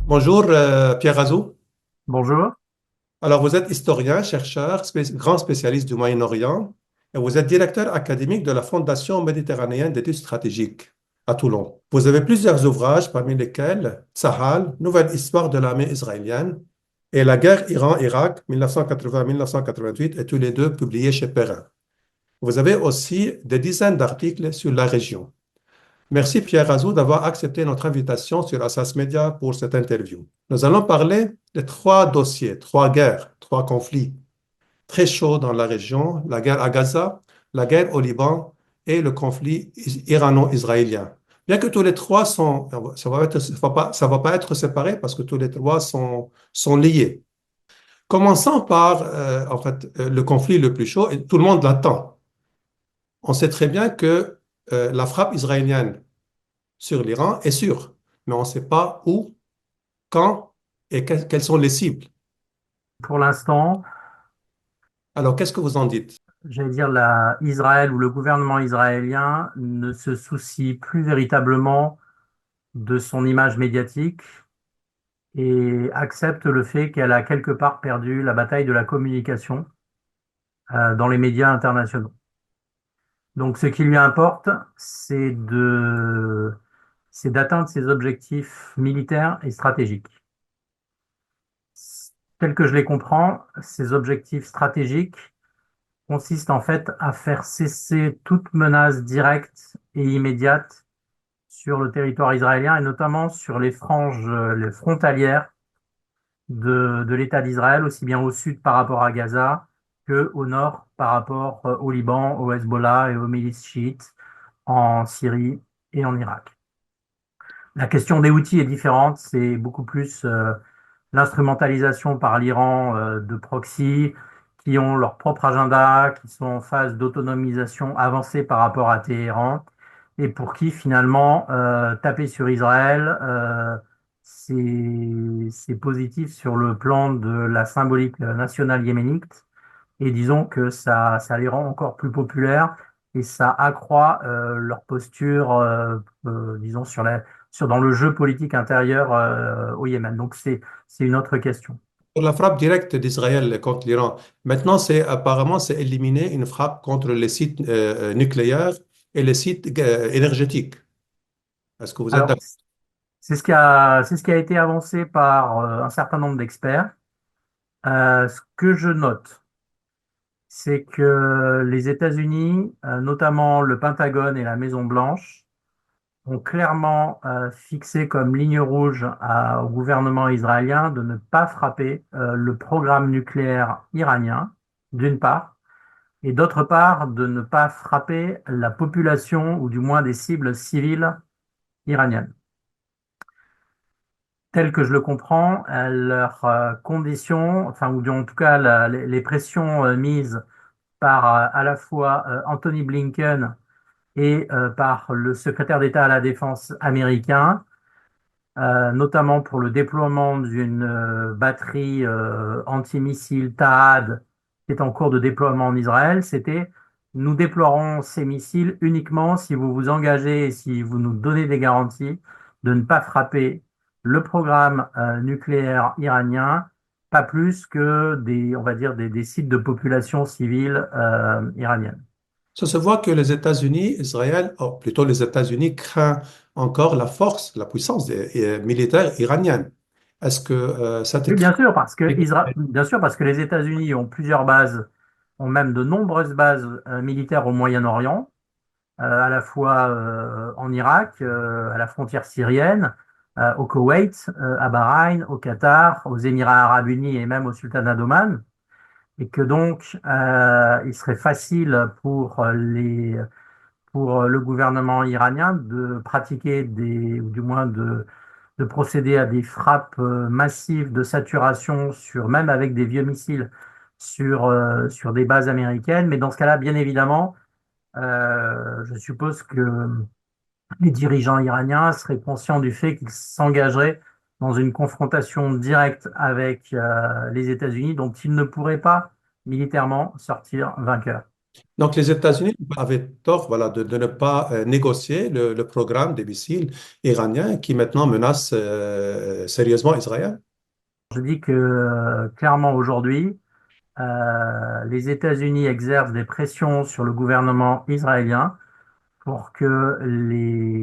Bonjour, Pierre Azou. Bonjour. Alors, vous êtes historien, chercheur, grand spécialiste du Moyen-Orient et vous êtes directeur académique de la Fondation méditerranéenne d'études stratégiques à Toulon. Vous avez plusieurs ouvrages, parmi lesquels Tsahal, Nouvelle histoire de l'armée israélienne et La guerre Iran-Irak 1980-1988 et tous les deux publiés chez Perrin. Vous avez aussi des dizaines d'articles sur la région. Merci Pierre Azou d'avoir accepté notre invitation sur Assas Media pour cette interview. Nous allons parler de trois dossiers, trois guerres, trois conflits très chauds dans la région, la guerre à Gaza, la guerre au Liban et le conflit irano-israélien. Bien que tous les trois sont, ça va pas être séparé parce que tous les trois sont liés. Commençons par le conflit le plus chaud et tout le monde l'attend. On sait très bien que la frappe israélienne sur l'Iran est sûr, mais on ne sait pas où, quand et quelles sont les cibles. Pour l'instant, Alors, qu'est-ce que vous en dites? j'allais dire Israël ou le gouvernement israélien ne se soucie plus véritablement de son image médiatique et accepte le fait qu'elle a quelque part perdu la bataille de la communication dans les médias internationaux. Donc, ce qui lui importe, c'est d'atteindre ses objectifs militaires et stratégiques. Tels que je les comprends, ces objectifs stratégiques consiste en fait à faire cesser toute menace directe et immédiate sur le territoire israélien et notamment sur les franges les frontalières de l'État d'Israël, aussi bien au sud par rapport à Gaza que au nord par rapport au Liban, au Hezbollah et aux milices chiites en Syrie et en Irak. La question des outils est différente, c'est beaucoup plus l'instrumentalisation par l'Iran de proxy qui ont leur propre agenda, qui sont en phase d'autonomisation avancée par rapport à Téhéran, et pour qui finalement taper sur Israël, c'est positif sur le plan de la symbolique nationale yéménite, et disons que ça les rend encore plus populaires et ça accroît leur posture, disons, dans le jeu politique intérieur au Yémen. Donc c'est une autre question. Pour la frappe directe d'Israël contre l'Iran, maintenant, c'est éliminer une frappe contre les sites nucléaires et les sites énergétiques. Est-ce que vous êtes Alors, d'accord? c'est ce qui a été avancé par un certain nombre d'experts. Ce que je note, c'est que les États-Unis, notamment le Pentagone et la Maison-Blanche, ont clairement fixé comme ligne rouge au gouvernement israélien de ne pas frapper le programme nucléaire iranien, d'une part, et d'autre part, de ne pas frapper la population, ou du moins des cibles civiles iraniennes. Tel que je le comprends, leurs conditions, enfin, ou en tout cas les pressions mises par à la fois Anthony Blinken et par le secrétaire d'État à la Défense américain, notamment pour le déploiement d'une batterie antimissile THAAD qui est en cours de déploiement en Israël, c'était nous déploierons ces missiles uniquement si vous vous engagez et si vous nous donnez des garanties de ne pas frapper le programme nucléaire iranien, pas plus que on va dire des sites de population civile iranienne. Ça se voit que les États-Unis, Israël, oh, plutôt les États-Unis craint encore la force, la puissance militaire iranienne. Est-ce que cette Oui, bien crainte... sûr, bien sûr, parce que les États-Unis ont plusieurs bases, ont même de nombreuses bases militaires au Moyen-Orient, à la fois en Irak, à la frontière syrienne, au Koweït, à Bahreïn, au Qatar, aux Émirats arabes unis et même au Sultanat d'Oman, et que donc il serait facile pour le gouvernement iranien de pratiquer ou du moins de procéder à des frappes massives de saturation même avec des vieux missiles sur des bases américaines. Mais dans ce cas-là, bien évidemment, je suppose que les dirigeants iraniens seraient conscients du fait qu'ils s'engageraient dans une confrontation directe avec les États-Unis dont ils ne pourraient pas militairement sortir vainqueurs. Donc, les États-Unis avaient tort, voilà, de ne pas négocier le programme des missiles iraniens qui maintenant menace sérieusement Israël. Je dis que clairement aujourd'hui, les États-Unis exercent des pressions sur le gouvernement israélien pour que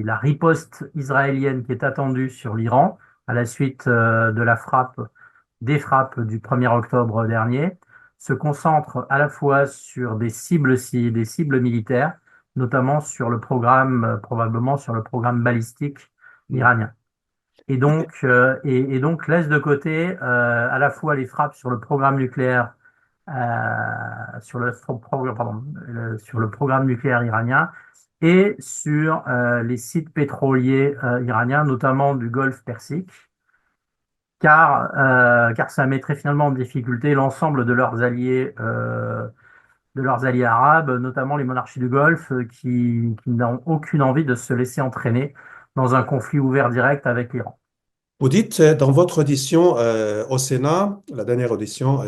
la riposte israélienne qui est attendue sur l'Iran à la suite de des frappes du 1er octobre dernier, se concentre à la fois sur des cibles militaires, notamment sur le programme, probablement sur le programme balistique iranien. Et donc laisse de côté à la fois les frappes sur le programme nucléaire, sur le programme nucléaire iranien et sur les sites pétroliers iraniens, notamment du Golfe Persique, car ça mettrait finalement en difficulté l'ensemble de leurs alliés arabes, notamment les monarchies du Golfe, qui n'ont aucune envie de se laisser entraîner dans un conflit ouvert direct avec l'Iran. Vous dites dans votre audition au Sénat, la dernière audition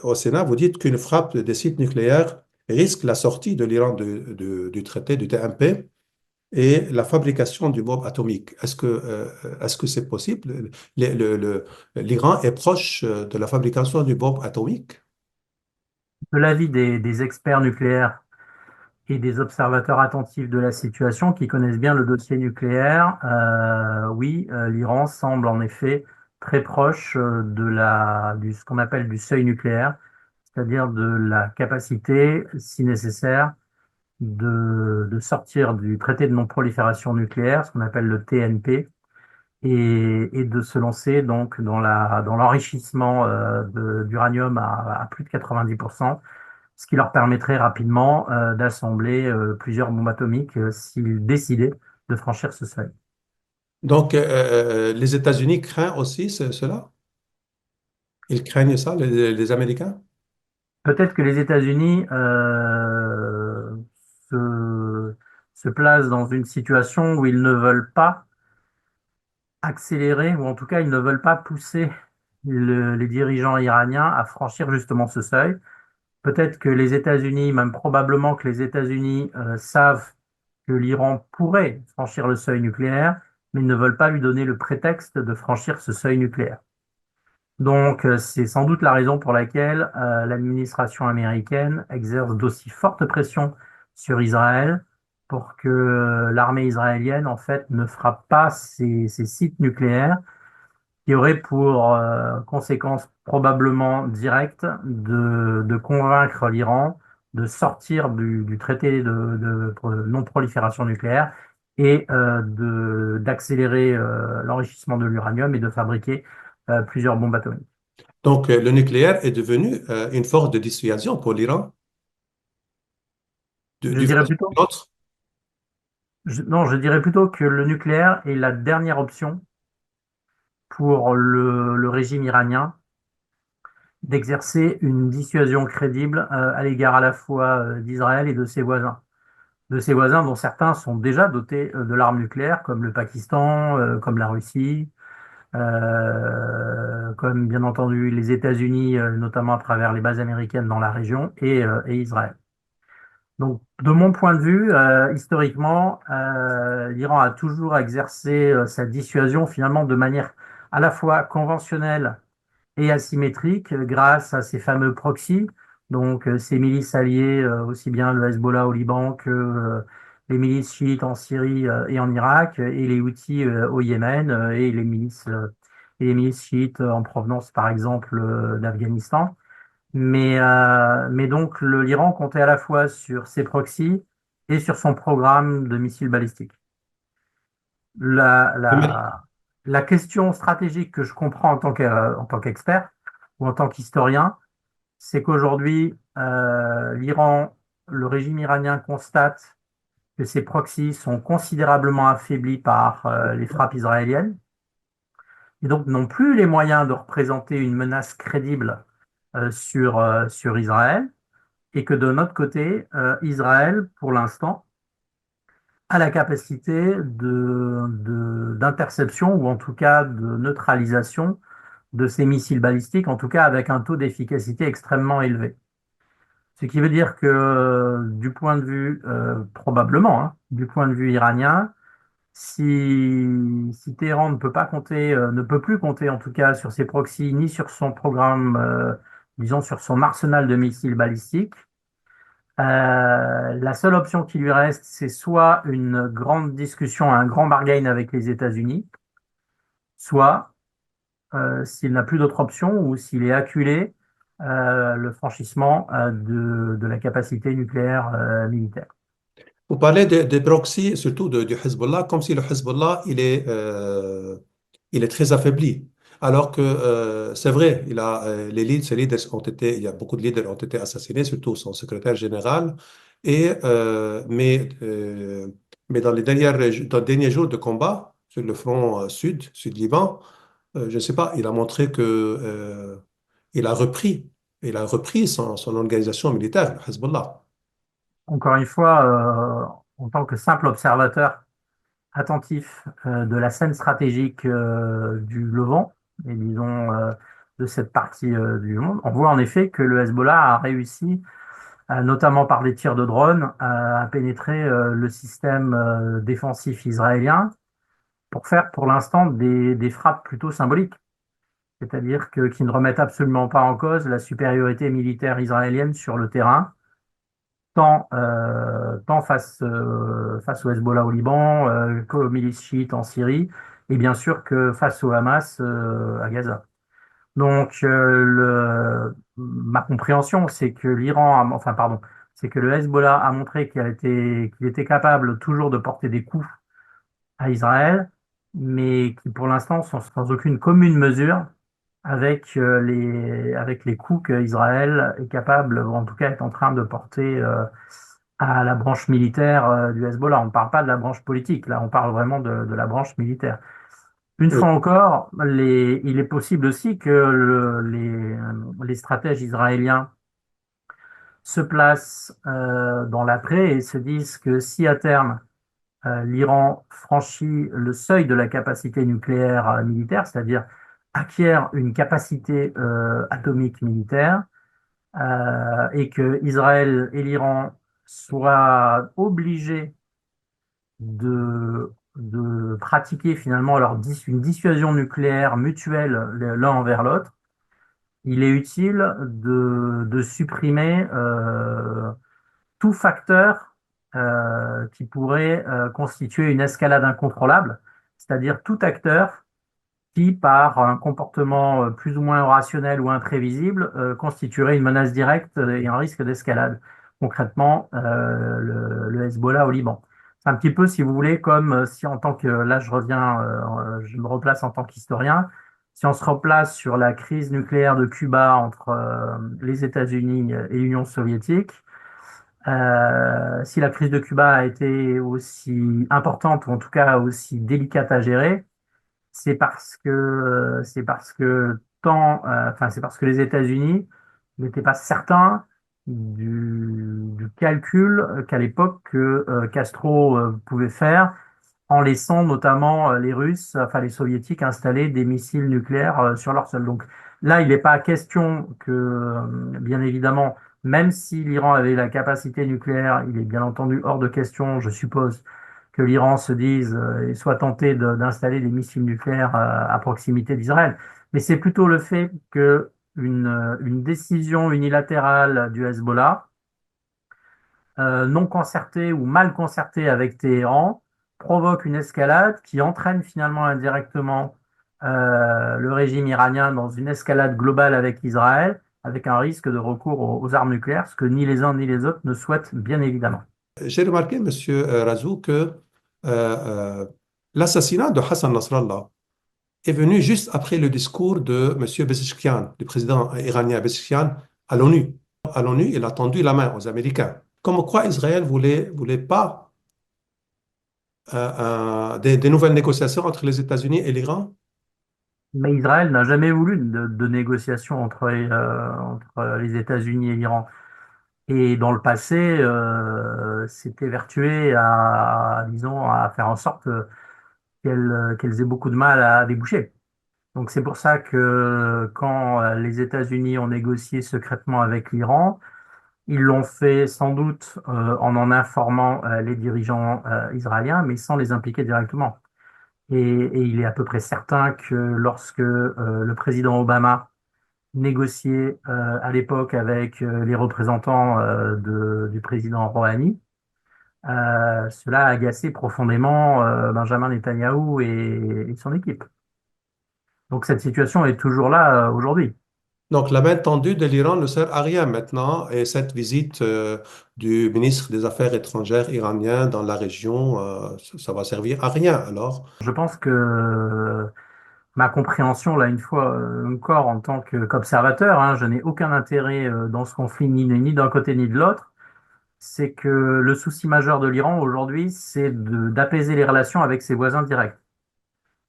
au Sénat, vous dites qu'une frappe des sites nucléaires risque la sortie de l'Iran du traité du TNP et la fabrication du bombe atomique. Est-ce que c'est possible? L'Iran est proche de la fabrication du bombe atomique? De l'avis des experts nucléaires et des observateurs attentifs de la situation qui connaissent bien le dossier nucléaire, oui, l'Iran semble en effet très proche ce qu'on appelle du seuil nucléaire, c'est-à-dire de la capacité, si nécessaire, de sortir du traité de non-prolifération nucléaire, ce qu'on appelle le TNP, et de se lancer donc dans l'enrichissement d'uranium à plus de 90%, ce qui leur permettrait rapidement d'assembler plusieurs bombes atomiques s'ils décidaient de franchir ce seuil. Donc, les États-Unis craignent aussi cela? Ils craignent ça, les Américains? Peut-être que les États-Unis se, se placent dans une situation où ils ne veulent pas accélérer, ou en tout cas ils ne veulent pas pousser les dirigeants iraniens à franchir justement ce seuil. Peut-être que les États-Unis, même probablement que les États-Unis savent que l'Iran pourrait franchir le seuil nucléaire, mais ils ne veulent pas lui donner le prétexte de franchir ce seuil nucléaire. Donc, c'est sans doute la raison pour laquelle l'administration américaine exerce d'aussi fortes pressions sur Israël pour que l'armée israélienne, en fait, ne frappe pas ces sites nucléaires qui aurait pour conséquence probablement directe de convaincre l'Iran de sortir du traité de non-prolifération nucléaire et d'accélérer l'enrichissement de l'uranium et de fabriquer plusieurs bombes atomiques. Donc, le nucléaire est devenu une force de dissuasion pour l'Iran Je du fait dirais de plutôt, l'autre. non, je dirais plutôt que le nucléaire est la dernière option pour le régime iranien d'exercer une dissuasion crédible à l'égard à la fois d'Israël et de ses voisins dont certains sont déjà dotés de l'arme nucléaire, comme le Pakistan, comme la Russie, comme bien entendu les États-Unis, notamment à travers les bases américaines dans la région, et Israël. Donc, de mon point de vue, historiquement, l'Iran a toujours exercé sa dissuasion finalement de manière à la fois conventionnelle et asymétrique grâce à ces fameux proxys, donc ces milices alliées, aussi bien le Hezbollah au Liban que les milices chiites en Syrie et en Irak, et les Houthis au Yémen, et les milices chiites en provenance, par exemple, d'Afghanistan. Mais donc l'Iran comptait à la fois sur ses proxys et sur son programme de missiles balistiques. La, la, la question stratégique que je comprends en tant qu'expert ou en tant qu'historien, c'est qu'aujourd'hui, le régime iranien constate que ses proxys sont considérablement affaiblis par les frappes israéliennes et donc n'ont plus les moyens de représenter une menace crédible sur Israël, et que de notre côté, Israël, pour l'instant, a la capacité d'interception ou en tout cas de neutralisation de ces missiles balistiques, en tout cas avec un taux d'efficacité extrêmement élevé. Ce qui veut dire que du point de vue, probablement, hein, du point de vue iranien, si Téhéran ne peut pas compter, ne peut plus compter en tout cas sur ses proxys, ni sur son programme, disons sur son arsenal de missiles balistiques, la seule option qui lui reste, c'est soit une grande discussion, un grand bargain avec les États-Unis, soit, s'il n'a plus d'autre option ou s'il est acculé, le franchissement de la capacité nucléaire militaire. Vous parlez des proxys, surtout du Hezbollah, comme si le Hezbollah, il est très affaibli. Alors que c'est vrai, ses leaders ont été, il y a beaucoup de leaders ont été assassinés, surtout son secrétaire général. Et, mais dans les derniers jours de combat sur le front sud Liban, je ne sais pas, il a montré que il a repris, il a repris son organisation militaire, le Hezbollah. Encore une fois, en tant que simple observateur attentif de la scène stratégique du Levant, et disons de cette partie du monde, on voit en effet que le Hezbollah a réussi, notamment par des tirs de drones, à pénétrer le système défensif israélien pour faire pour l'instant des frappes plutôt symboliques, c'est-à-dire qui ne remettent absolument pas en cause la supériorité militaire israélienne sur le terrain tant face au Hezbollah au Liban, qu'aux milices chiites en Syrie, et bien sûr que face au Hamas à Gaza. Donc, ma compréhension, c'est que enfin, pardon, c'est que le Hezbollah a montré qu'il était capable toujours de porter des coups à Israël, mais qui pour l'instant sont sans aucune commune mesure avec les coups qu'Israël est capable, ou en tout cas est en train de porter à la branche militaire du Hezbollah. On ne parle pas de la branche politique, là on parle vraiment de la branche militaire. Une Oui. fois encore, il est possible aussi que les stratèges israéliens se placent dans l'après et se disent que si à terme l'Iran franchit le seuil de la capacité nucléaire militaire, c'est-à-dire acquiert une capacité atomique militaire, et que Israël et l'Iran soient obligés de pratiquer finalement une dissuasion nucléaire mutuelle l'un envers l'autre, il est utile de supprimer tout facteur qui pourrait constituer une escalade incontrôlable, c'est-à-dire tout acteur qui, par un comportement plus ou moins rationnel ou imprévisible, constituerait une menace directe et un risque d'escalade. Concrètement, le Hezbollah au Liban. C'est un petit peu, si vous voulez, comme si en tant que, là je reviens, je me replace en tant qu'historien, si on se replace sur la crise nucléaire de Cuba entre les États-Unis et l'Union soviétique, si la crise de Cuba a été aussi importante, ou en tout cas aussi délicate à gérer, c'est parce que les États-Unis n'étaient pas certains du calcul qu'à l'époque que Castro pouvait faire en laissant notamment les Russes, enfin les Soviétiques installer des missiles nucléaires sur leur sol. Donc là, il n'est pas question que, bien évidemment, même si l'Iran avait la capacité nucléaire, il est bien entendu hors de question, je suppose, que l'Iran se dise et soit tenté d'installer des missiles nucléaires à proximité d'Israël. Mais c'est plutôt le fait que une décision unilatérale du Hezbollah, non concertée ou mal concertée avec Téhéran, provoque une escalade qui entraîne finalement indirectement le régime iranien dans une escalade globale avec Israël, avec un risque de recours aux armes nucléaires, ce que ni les uns ni les autres ne souhaitent bien évidemment. J'ai remarqué, Monsieur Razou, que l'assassinat de Hassan Nasrallah est venu juste après le discours de Monsieur Pezeshkian, du président iranien Pezeshkian, à l'ONU. À l'ONU, il a tendu la main aux Américains. Comme quoi Israël voulait pas des nouvelles négociations entre les États-Unis et l'Iran? Mais Israël n'a jamais voulu de négociation entre les États-Unis et l'Iran. Et dans le passé, s'était vertué disons, à faire en sorte qu'elles aient beaucoup de mal à déboucher. Donc c'est pour ça que quand les États-Unis ont négocié secrètement avec l'Iran, Ils l'ont fait sans doute en informant les dirigeants israéliens, mais sans les impliquer directement. Et il est à peu près certain que lorsque le président Obama négociait à l'époque avec les représentants du président Rouhani, cela a agacé profondément Benjamin Netanyahou et son équipe. Donc cette situation est toujours là aujourd'hui. Donc, la main tendue de l'Iran ne sert à rien maintenant et cette visite du ministre des Affaires étrangères iranien dans la région, ça va servir à rien alors. Je pense que ma compréhension, là, une fois encore, en tant qu'observateur, hein, je n'ai aucun intérêt dans ce conflit, ni d'un côté ni de l'autre, c'est que le souci majeur de l'Iran aujourd'hui, c'est d'apaiser les relations avec ses voisins directs.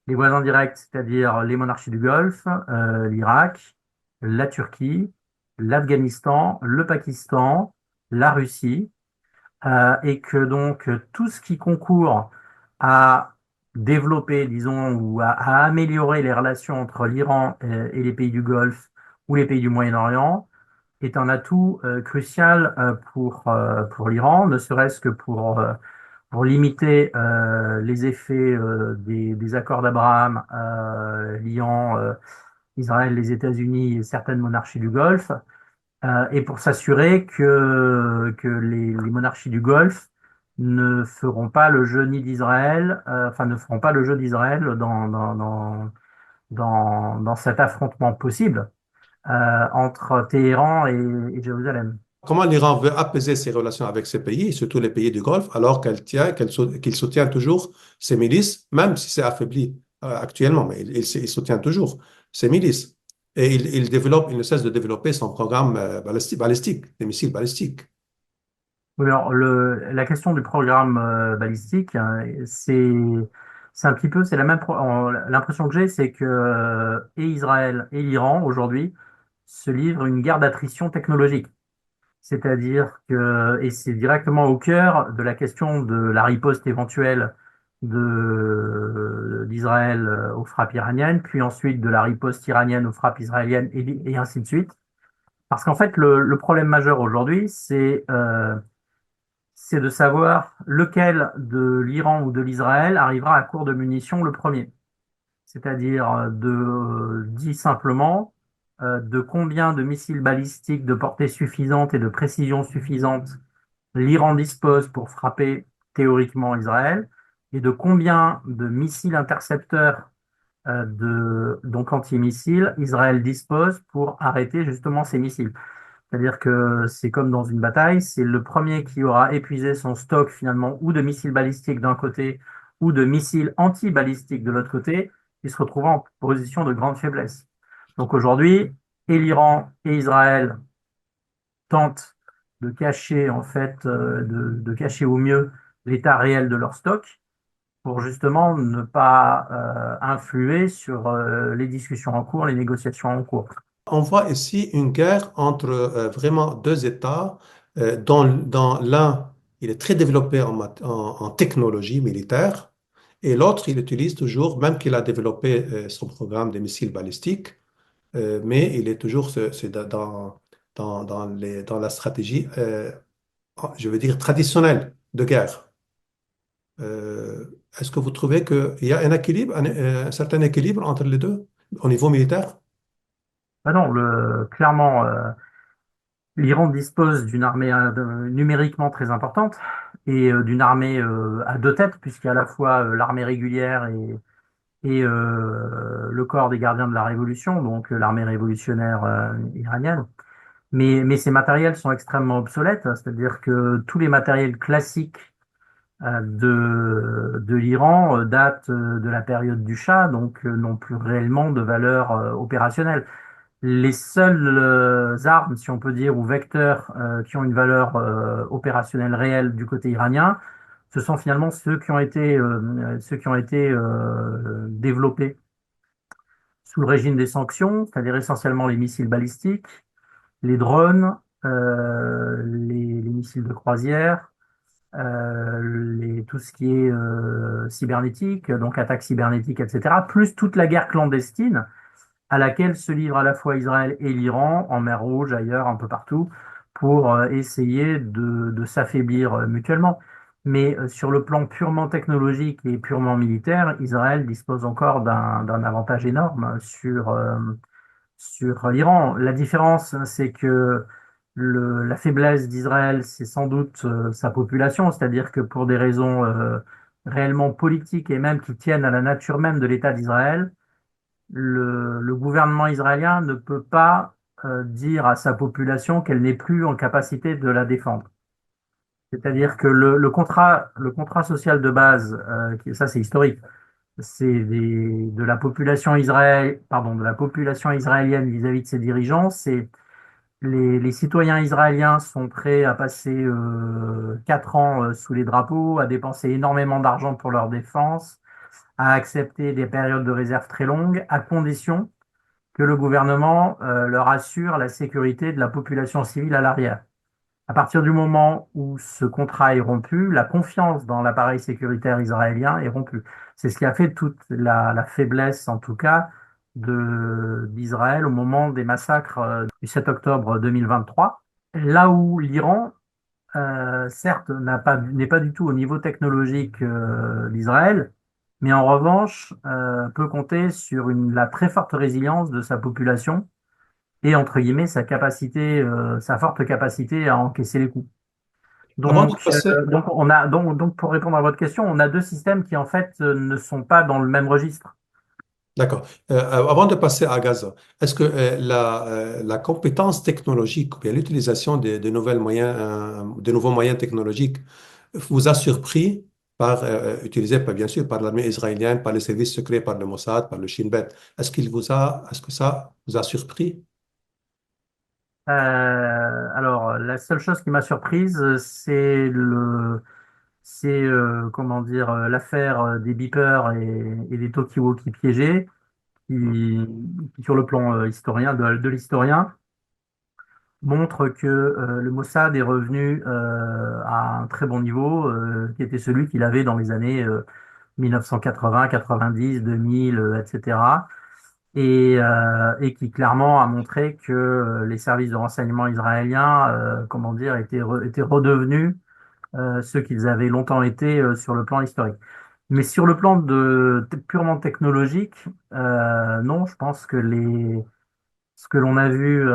Les voisins directs, c'est-à-dire les monarchies du Golfe, l'Irak, la Turquie, l'Afghanistan, le Pakistan, la Russie, et que donc tout ce qui concourt à développer, disons, ou à améliorer les relations entre l'Iran et les pays du Golfe ou les pays du Moyen-Orient est un atout crucial pour l'Iran, ne serait-ce que pour limiter les effets des accords d'Abraham liant Israël, les États-Unis et certaines monarchies du Golfe, et pour s'assurer que les monarchies du Golfe ne feront pas le jeu ni d'Israël, enfin ne feront pas le jeu d'Israël dans cet affrontement possible entre Téhéran et Jérusalem. Comment l'Iran veut apaiser ses relations avec ces pays, surtout les pays du Golfe, alors qu'il soutient toujours ses milices, même si c'est affaibli actuellement, mais il soutient toujours ses milices. Et il ne cesse de développer son programme balistique, des missiles balistiques. Oui, alors la question du programme balistique, hein, c'est un petit peu, c'est la même. L'impression que j'ai, c'est que et Israël et l'Iran aujourd'hui se livrent une guerre d'attrition technologique. C'est-à-dire que, et c'est directement au cœur de la question de la riposte éventuelle d'Israël aux frappes iraniennes, puis ensuite de la riposte iranienne aux frappes israéliennes et ainsi de suite. Parce qu'en fait, le problème majeur aujourd'hui, c'est de savoir lequel de l'Iran ou de l'Israël arrivera à court de munitions le premier. C'est-à-dire dit simplement, de combien de missiles balistiques de portée suffisante et de précision suffisante l'Iran dispose pour frapper théoriquement Israël, et de combien de missiles intercepteurs donc antimissiles Israël dispose pour arrêter justement ces missiles. C'est-à-dire que c'est comme dans une bataille, c'est le premier qui aura épuisé son stock finalement ou de missiles balistiques d'un côté ou de missiles anti-balistiques de l'autre côté, qui se retrouvera en position de grande faiblesse. Donc aujourd'hui, et l'Iran et Israël tentent de cacher en fait, de cacher au mieux l'état réel de leur stock pour justement ne pas influer sur les discussions en cours, les négociations en cours. On voit ici une guerre entre vraiment deux États, dont l'un, il est très développé en technologie militaire, et l'autre, il utilise toujours, même qu'il a développé son programme de missiles balistiques, mais il est toujours dans la stratégie, je veux dire, traditionnelle de guerre. Est-ce que vous trouvez qu'il y a un équilibre, un certain équilibre entre les deux au niveau militaire? Ah non, clairement, l'Iran dispose d'une armée numériquement très importante et d'une armée à deux têtes, puisqu'il y a à la fois l'armée régulière et le corps des gardiens de la révolution, donc l'armée révolutionnaire iranienne. Mais ces matériels sont extrêmement obsolètes, c'est-à-dire que tous les matériels classiques de l'Iran datent de la période du Shah, donc n'ont plus réellement de valeur opérationnelle. Les seules armes, si on peut dire, ou vecteurs qui ont une valeur opérationnelle réelle du côté iranien, ce sont finalement ceux qui ont été développés sous le régime des sanctions, c'est-à-dire essentiellement les missiles balistiques, les drones, les missiles de croisière, tout ce qui est cybernétique, donc attaques cybernétiques, etc., plus toute la guerre clandestine à laquelle se livrent à la fois Israël et l'Iran, en mer Rouge, ailleurs, un peu partout, pour essayer de s'affaiblir mutuellement. Mais sur le plan purement technologique et purement militaire, Israël dispose encore d'un avantage énorme sur l'Iran. La différence, c'est que la faiblesse d'Israël, c'est sans doute sa population, c'est-à-dire que pour des raisons réellement politiques et même qui tiennent à la nature même de l'État d'Israël, le gouvernement israélien ne peut pas dire à sa population qu'elle n'est plus en capacité de la défendre. C'est-à-dire que le contrat social de base, ça c'est historique, de la population pardon, de la population israélienne vis-à-vis de ses dirigeants, c'est les citoyens israéliens sont prêts à passer 4 ans sous les drapeaux, à dépenser énormément d'argent pour leur défense, à accepter des périodes de réserve très longues, à condition que le gouvernement leur assure la sécurité de la population civile à l'arrière. À partir du moment où ce contrat est rompu, la confiance dans l'appareil sécuritaire israélien est rompue. C'est ce qui a fait toute la faiblesse, en tout cas, d'Israël au moment des massacres du 7 octobre 2023. Là où l'Iran, certes, n'est pas du tout au niveau technologique d'Israël, mais en revanche, peut compter sur la très forte résilience de sa population et entre guillemets sa forte capacité à encaisser les coups. Avant de Donc, passer, donc pour répondre à votre question, on a deux systèmes qui en fait ne sont pas dans le même registre. d'accord. Avant de passer à Gaza, est-ce que la compétence technologique ou bien l'utilisation de nouvelles moyens, de nouveaux moyens technologiques vous a surpris utilisé bien sûr par l'armée israélienne, par les services secrets, par le Mossad, par le Shin Bet? Est-ce que ça vous a surpris? Alors, la seule chose qui m'a surprise, comment dire, l'affaire des beepers et des talkie-walkie piégés, qui, sur le plan historien, de l'historien, montre que le Mossad est revenu à un très bon niveau, qui était celui qu'il avait dans les années 1980, 90, 2000, etc. Et qui clairement a montré que les services de renseignement israéliens, comment dire, étaient redevenus ceux qu'ils avaient longtemps été sur le plan historique. Mais sur le plan purement technologique, non, je pense que ce que l'on a vu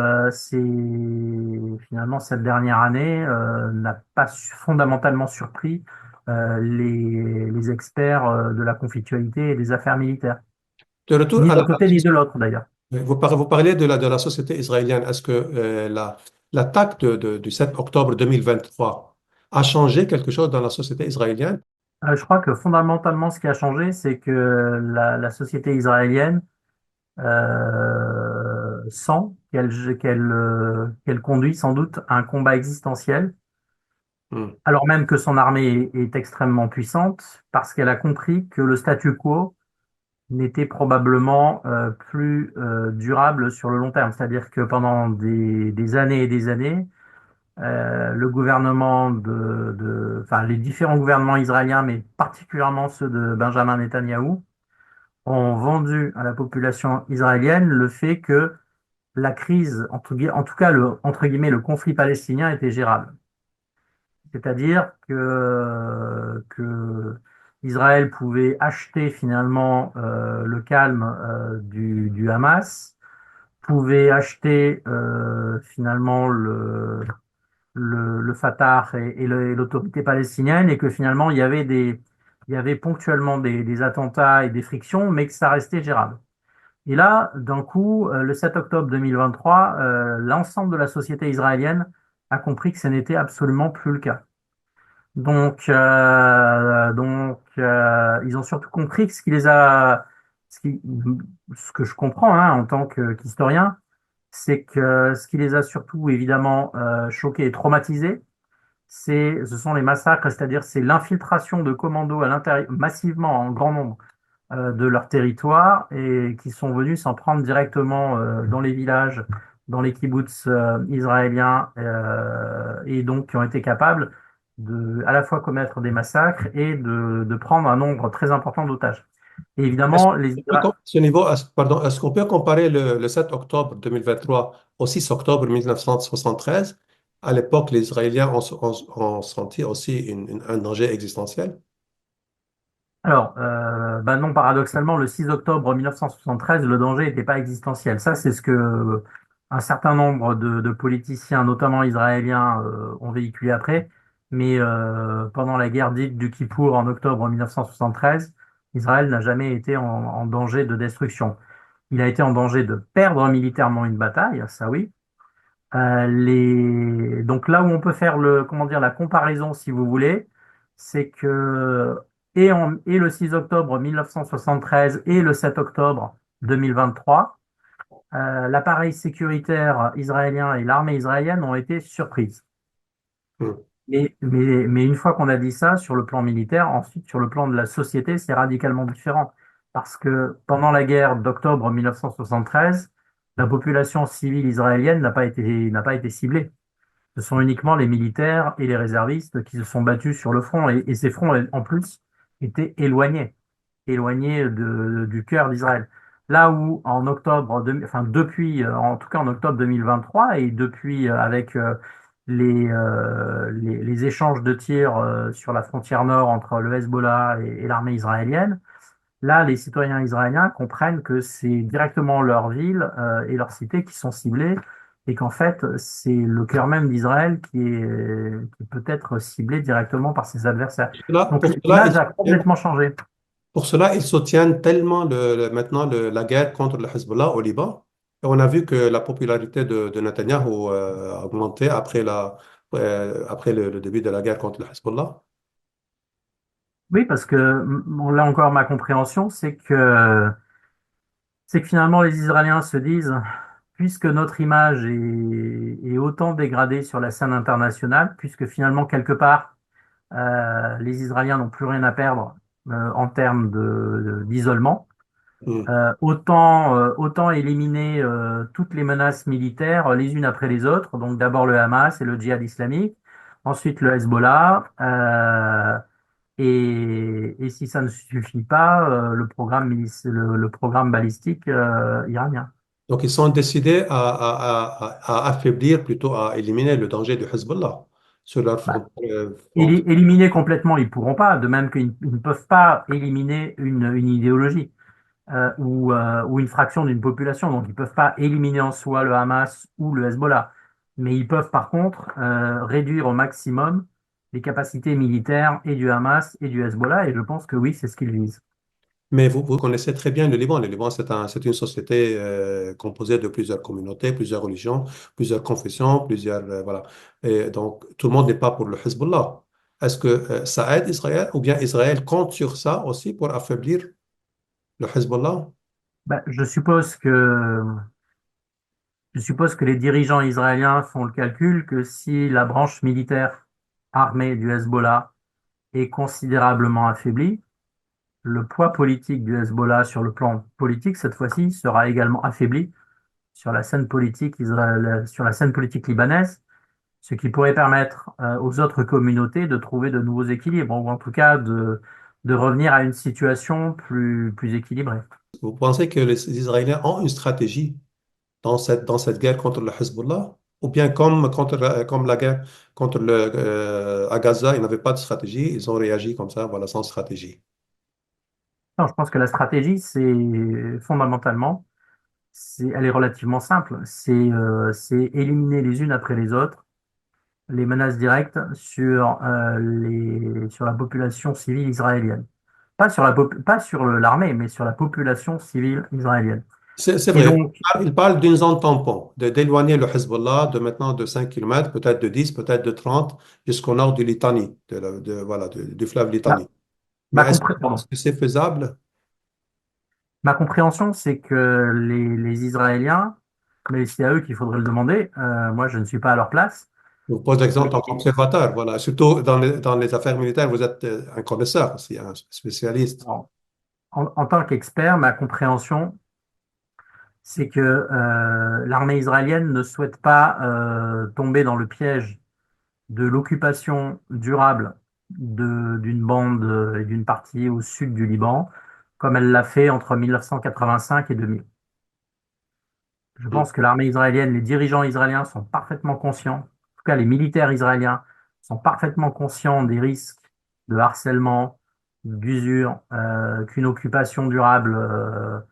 finalement cette dernière année n'a pas fondamentalement surpris les experts de la conflictualité et des affaires militaires, De retour ni à d'un la côté ni de l'autre d'ailleurs. vous parlez de la société israélienne. Est-ce que l'attaque du 7 octobre 2023 a changé quelque chose dans la société israélienne? Je crois que fondamentalement, ce qui a changé, c'est que la société israélienne sent qu'elle conduit sans doute un combat existentiel, Hmm. alors même que son armée est extrêmement puissante, parce qu'elle a compris que le statu quo n'était probablement plus durable sur le long terme. C'est-à-dire que pendant des années et des années, le gouvernement enfin les différents gouvernements israéliens, mais particulièrement ceux de Benjamin Netanyahou, ont vendu à la population israélienne le fait que la crise, en tout cas entre guillemets, le conflit palestinien était gérable. C'est-à-dire que Israël pouvait acheter finalement le calme du Hamas, pouvait acheter finalement le Fatah et l'autorité palestinienne, et que finalement il y avait ponctuellement des attentats et des frictions, mais que ça restait gérable. Et là, d'un coup, le 7 octobre 2023, l'ensemble de la société israélienne a compris que ce n'était absolument plus le cas. Ils ont surtout compris que ce, qui- ce que je comprends hein, en tant qu'historien, c'est que ce qui les a surtout évidemment choqués et traumatisés, ce sont les massacres, c'est-à-dire c'est l'infiltration de commandos à l'intérieur, massivement en grand nombre de leur territoire et qui sont venus s'en prendre directement dans les villages, dans les kibboutz israéliens et donc qui ont été capables de à la fois commettre des massacres et de prendre un nombre très important d'otages. Et Est-ce évidemment, ce niveau, pardon, est-ce qu'on peut comparer le 7 octobre 2023 au 6 octobre 1973? à l'époque, les Israéliens ont senti aussi un danger existentiel? Alors, bah non, paradoxalement, le 6 octobre 1973, le danger n'était pas existentiel. Ça, c'est ce que un certain nombre de politiciens, notamment israéliens, ont véhiculé après. Mais pendant la guerre dite du Kippour en octobre 1973, Israël n'a jamais été en danger de destruction. Il a été en danger de perdre militairement une bataille, ça oui. Donc là où on peut faire comment dire, la comparaison, si vous voulez, c'est que et le 6 octobre 1973 et le 7 octobre 2023, l'appareil sécuritaire israélien et l'armée israélienne ont été surprises. Hmm. Mais une fois qu'on a dit ça, sur le plan militaire, ensuite, sur le plan de la société, c'est radicalement différent. Parce que pendant la guerre d'octobre 1973, la population civile israélienne n'a pas été ciblée. Ce sont uniquement les militaires et les réservistes qui se sont battus sur le front. Et ces fronts, en plus, étaient éloignés du cœur d'Israël. Là où en octobre, enfin depuis, en tout cas en octobre 2023 et depuis avec les échanges de tirs sur la frontière nord entre le Hezbollah et l'armée israélienne, là les citoyens israéliens comprennent que c'est directement leur ville et leur cité qui sont ciblées et qu'en fait c'est le cœur même d'Israël qui peut être ciblé directement par ses adversaires. Là, Donc l'image a soutiennent, complètement changé. pour cela, ils soutiennent tellement maintenant la guerre contre le Hezbollah au Liban. Et on a vu que la popularité de Netanyahou a augmenté après le début de la guerre contre le Hezbollah. Oui, parce que bon, là encore, ma compréhension, c'est que finalement, les Israéliens se disent, puisque notre image est autant dégradée sur la scène internationale, puisque finalement, quelque part, les Israéliens n'ont plus rien à perdre en termes d'isolement, Hmm. autant éliminer toutes les menaces militaires les unes après les autres. Donc d'abord le Hamas et le djihad islamique, ensuite le Hezbollah. Et si ça ne suffit pas, le programme balistique iranien. Donc, ils sont décidés à affaiblir, plutôt à éliminer le danger du Hezbollah sur leur Bah, front. éliminer complètement, ils pourront pas, de même qu'ils ne peuvent pas éliminer une idéologie ou une fraction d'une population. Donc, ils peuvent pas éliminer en soi le Hamas ou le Hezbollah. Mais ils peuvent par contre réduire au maximum les capacités militaires et du Hamas et du Hezbollah. Et je pense que oui, c'est ce qu'ils visent. Mais vous connaissez très bien le Liban. Le Liban, c'est une société composée de plusieurs communautés, plusieurs religions, plusieurs confessions, voilà. Et donc, tout le monde n'est pas pour le Hezbollah. Est-ce que ça aide Israël ou bien Israël compte sur ça aussi pour affaiblir le Hezbollah? Bah, je suppose que les dirigeants israéliens font le calcul que si la branche militaire armée du Hezbollah est considérablement affaiblie, le poids politique du Hezbollah sur le plan politique, cette fois-ci, sera également affaibli sur la scène politique libanaise, ce qui pourrait permettre aux autres communautés de trouver de nouveaux équilibres, ou en tout cas de revenir à une situation plus équilibrée. Vous pensez que les Israéliens ont une stratégie dans cette guerre contre le Hezbollah? Ou bien comme la guerre à Gaza, ils n'avaient pas de stratégie, ils ont réagi comme ça, voilà, sans stratégie. Non, je pense que la stratégie, c'est fondamentalement, elle est relativement simple. C'est éliminer les unes après les autres les menaces directes sur la population civile israélienne. Pas sur l'armée, mais sur la population civile israélienne. C'est Et vrai, donc, il parle d'une zone tampon, d'éloigner le Hezbollah de maintenant de 5 kilomètres, peut-être de 10, peut-être de 30, jusqu'au nord du Litanie, voilà, du fleuve ma, Litanie. Mais ma compré- est-ce pardon. que c'est faisable? Ma compréhension, c'est que les Israéliens, mais c'est à eux qu'il faudrait le demander, moi je ne suis pas à leur place, Je vous pose l'exemple en tant mais qu'observateur, voilà. Surtout dans les affaires militaires, vous êtes un connaisseur aussi, un spécialiste. en tant qu'expert, ma compréhension, c'est que l'armée israélienne ne souhaite pas tomber dans le piège de l'occupation durable d'une bande et d'une partie au sud du Liban, comme elle l'a fait entre 1985 et 2000. Je Hmm. pense que l'armée israélienne, les dirigeants israéliens sont parfaitement conscients tout cas les militaires israéliens, sont parfaitement conscients des risques de harcèlement, d'usure, qu'une occupation durable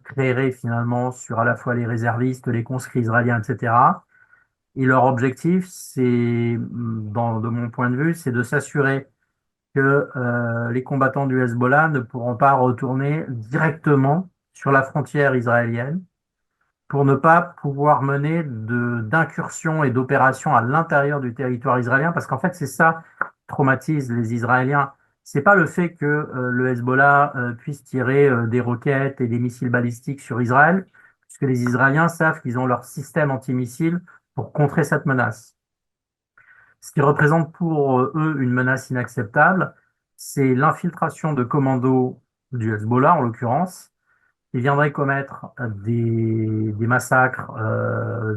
créerait finalement sur à la fois les réservistes, les conscrits israéliens, etc. Et leur objectif, c'est, de mon point de vue, c'est de s'assurer que les combattants du Hezbollah ne pourront pas retourner directement sur la frontière israélienne pour ne pas pouvoir mener d'incursions et d'opérations à l'intérieur du territoire israélien, parce qu'en fait, c'est ça qui traumatise les Israéliens. C'est pas le fait que le Hezbollah puisse tirer des roquettes et des missiles balistiques sur Israël, puisque les Israéliens savent qu'ils ont leur système antimissiles pour contrer cette menace. Ce qui représente pour eux une menace inacceptable, c'est l'infiltration de commandos du Hezbollah, en l'occurrence, qui viendraient commettre des massacres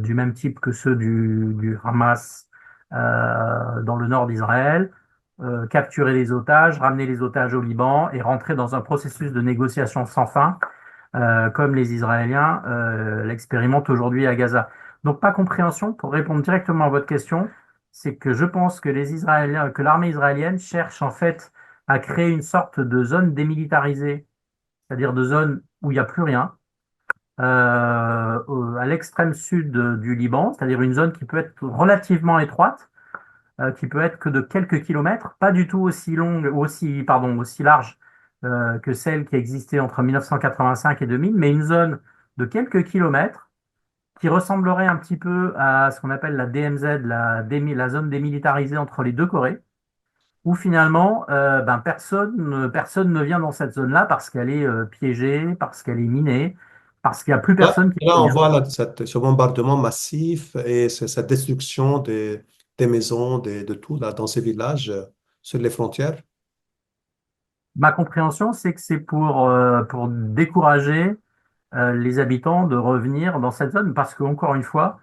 du même type que ceux du Hamas dans le nord d'Israël, capturer les otages, ramener les otages au Liban et rentrer dans un processus de négociation sans fin comme les Israéliens l'expérimentent aujourd'hui à Gaza. Donc, pas compréhension, pour répondre directement à votre question, c'est que je pense que les Israéliens, que l'armée israélienne cherche en fait à créer une sorte de zone démilitarisée, c'est-à-dire de zone où il n'y a plus rien, à l'extrême sud du Liban, c'est-à-dire une zone qui peut être relativement étroite, qui peut être que de quelques kilomètres, pas du tout aussi longue, aussi large que celle qui existait entre 1985 et 2000, mais une zone de quelques kilomètres qui ressemblerait un petit peu à ce qu'on appelle la DMZ, la zone démilitarisée entre les deux Corées, où finalement ben, personne ne vient dans cette zone-là parce qu'elle est piégée, parce qu'elle est minée, parce qu'il n'y a plus personne qui Là, on vient. voit là, ce bombardement massif et cette destruction des maisons, de tout là, dans ces villages sur les frontières. Ma compréhension, c'est que c'est pour décourager les habitants de revenir dans cette zone parce qu'encore une fois,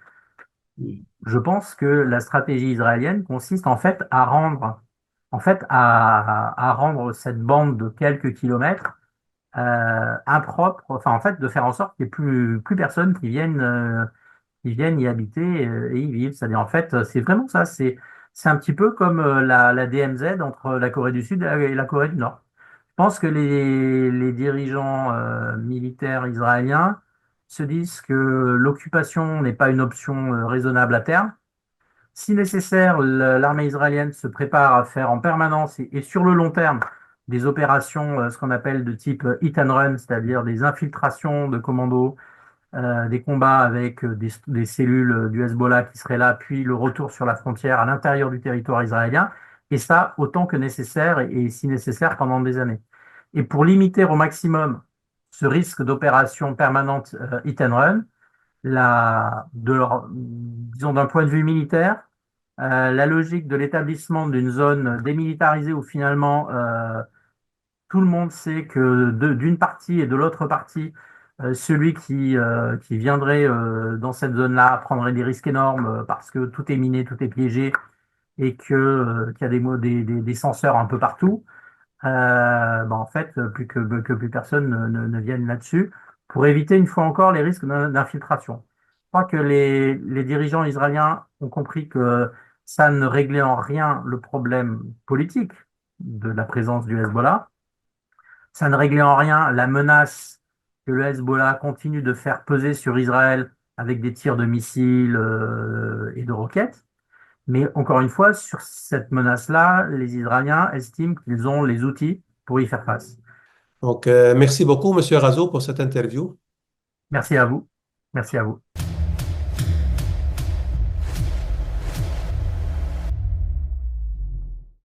je pense que la stratégie israélienne consiste en fait à rendre cette bande de quelques kilomètres impropre, enfin en fait de faire en sorte qu'il n'y ait plus personne qui viennent y habiter et y vivre. C'est-à-dire en fait c'est vraiment ça, c'est un petit peu comme la DMZ entre la Corée du Sud et la Corée du Nord. Je pense que les dirigeants militaires israéliens se disent que l'occupation n'est pas une option raisonnable à terme. Si nécessaire, l'armée israélienne se prépare à faire en permanence et sur le long terme des opérations, ce qu'on appelle de type hit and run, c'est-à-dire des infiltrations de commandos, des combats avec des cellules du Hezbollah qui seraient là, puis le retour sur la frontière à l'intérieur du territoire israélien, et ça autant que nécessaire et si nécessaire pendant des années. Et pour limiter au maximum ce risque d'opération permanente hit and run, disons d'un point de vue militaire, la logique de l'établissement d'une zone démilitarisée où finalement tout le monde sait que d'une partie et de l'autre partie, celui qui viendrait dans cette zone-là prendrait des risques énormes parce que tout est miné, tout est piégé et qu'il y a des senseurs un peu partout. Ben, en fait, que plus personne ne vienne là-dessus pour éviter une fois encore les risques d'infiltration. Je crois que les dirigeants israéliens ont compris que ça ne réglait en rien le problème politique de la présence du Hezbollah. Ça ne réglait en rien la menace que le Hezbollah continue de faire peser sur Israël avec des tirs de missiles et de roquettes. Mais encore une fois, sur cette menace-là, les Israéliens estiment qu'ils ont les outils pour y faire face. Donc, merci beaucoup, Monsieur Razo, pour cette interview. Merci à vous. Merci à vous.